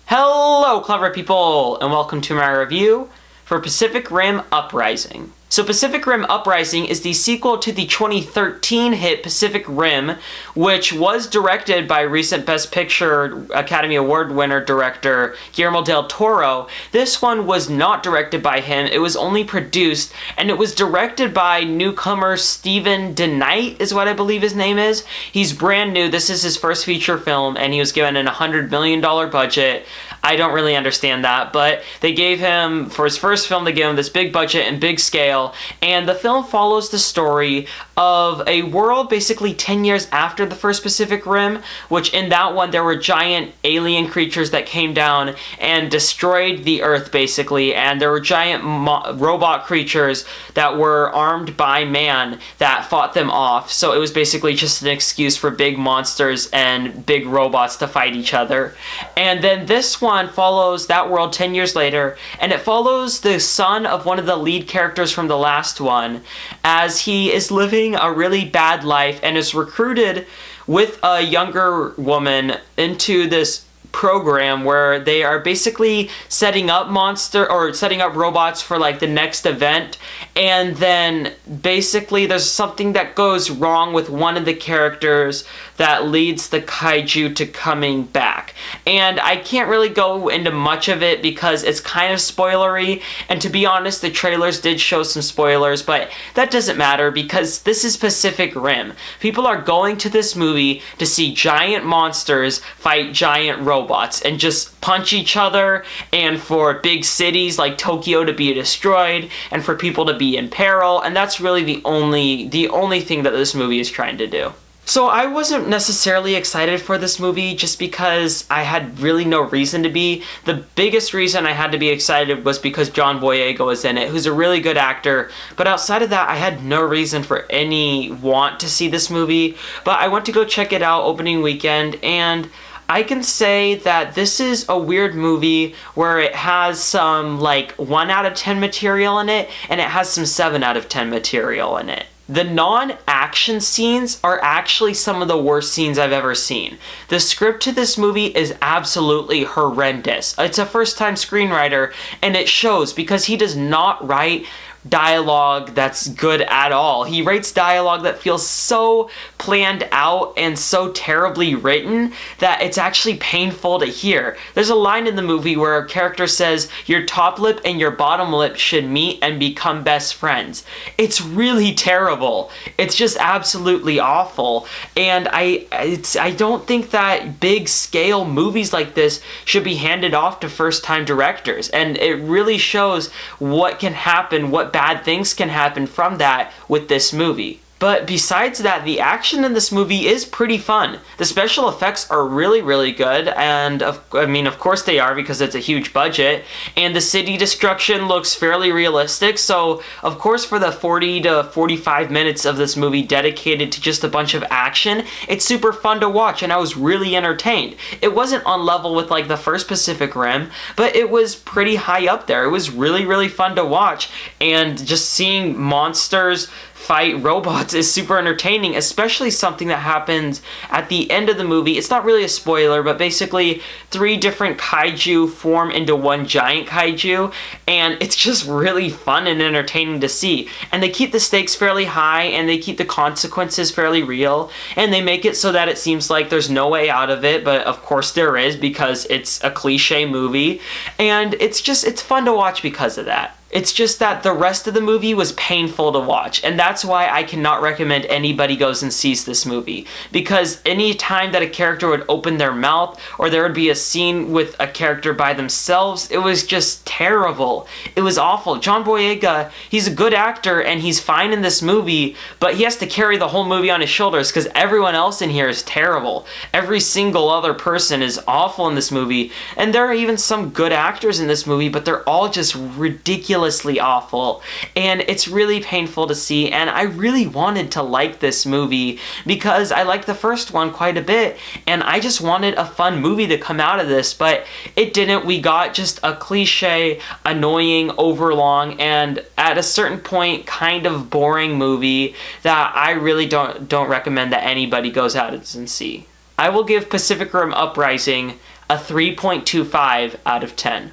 Hello, clever people, and welcome to my review for Pacific Rim Uprising. So Pacific Rim Uprising is the sequel to the 2013 hit Pacific Rim, which was directed by recent Best Picture Academy Award winner director Guillermo del Toro. This one was not directed by him, it was only produced, and it was directed by newcomer Stephen DeKnight, is what I believe his name is. He's brand new, this is his first feature film, and he was given an $100 million budget. I don't really understand that, but they gave him, for his first film, they gave him this big budget and big scale, and the film follows the story of a world basically 10 years after the first Pacific Rim, which in that one there were giant alien creatures that came down and destroyed the Earth basically, and there were giant robot creatures that were armed by man that fought them off, so it was basically just an excuse for big monsters and big robots to fight each other. And then this one follows that world 10 years later, and it follows the son of one of the lead characters from the last one as he is living a really bad life and is recruited with a younger woman into this program where they are basically setting up robots for like the next event, and then basically there's something that goes wrong with one of the characters that leads the kaiju to coming back. And I can't really go into much of it because it's kind of spoilery, and to be honest, the trailers did show some spoilers, but that doesn't matter because this is Pacific Rim. People are going to this movie to see giant monsters fight giant robots and just punch each other, and for big cities like Tokyo to be destroyed and for people to be in peril, and that's really the only thing that this movie is trying to do. So I wasn't necessarily excited for this movie just because I had really no reason to be. The biggest reason I had to be excited was because John Boyega was in it, who's a really good actor, but outside of that I had no reason for any want to see this movie. But I went to go check it out opening weekend, and I can say that this is a weird movie where it has some like 1 out of 10 material in it, and it has some 7 out of 10 material in it. The non-action scenes are actually some of the worst scenes I've ever seen. The script to this movie is absolutely horrendous. It's a first-time screenwriter, and it shows because he does not write dialogue that's good at all. He writes dialogue that feels so planned out and so terribly written that it's actually painful to hear. There's a line in the movie where a character says, "Your top lip and your bottom lip should meet and become best friends." It's really terrible. It's just absolutely awful. And I don't think that big scale movies like this should be handed off to first time directors. And it really shows what can happen, what bad things can happen from that with this movie. But besides that, the action in this movie is pretty fun. The special effects are really, really good, and of course they are because it's a huge budget, and the city destruction looks fairly realistic, so of course for the 40 to 45 minutes of this movie dedicated to just a bunch of action, it's super fun to watch, and I was really entertained. It wasn't on level with like the first Pacific Rim, but it was pretty high up there. It was really, really fun to watch, and just seeing monsters fight robots is super entertaining, especially something that happens at the end of the movie. It's not really a spoiler, but basically 3 different kaiju form into one giant kaiju, and it's just really fun and entertaining to see. And they keep the stakes fairly high, and they keep the consequences fairly real, and they make it so that it seems like there's no way out of it, but of course there is because it's a cliche movie, and it's fun to watch because of that. It's just that the rest of the movie was painful to watch, and that's why I cannot recommend anybody goes and sees this movie. Because any time that a character would open their mouth, or there would be a scene with a character by themselves, it was just terrible. It was awful. John Boyega, he's a good actor, and he's fine in this movie, but he has to carry the whole movie on his shoulders because everyone else in here is terrible. Every single other person is awful in this movie, and there are even some good actors in this movie, but they're all just ridiculous awful, and it's really painful to see. And I really wanted to like this movie because I liked the first one quite a bit, and I just wanted a fun movie to come out of this, but it didn't. We got just a cliche, annoying, overlong, and at a certain point kind of boring movie that I really don't recommend that anybody goes out and see. I will give Pacific Rim Uprising a 3.25 out of 10.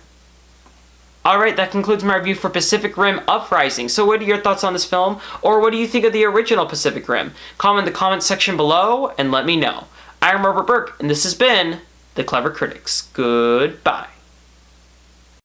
Alright, that concludes my review for Pacific Rim Uprising. So what are your thoughts on this film? Or what do you think of the original Pacific Rim? Comment in the comments section below and let me know. I'm Robert Burke, and this has been The Clever Critics. Goodbye.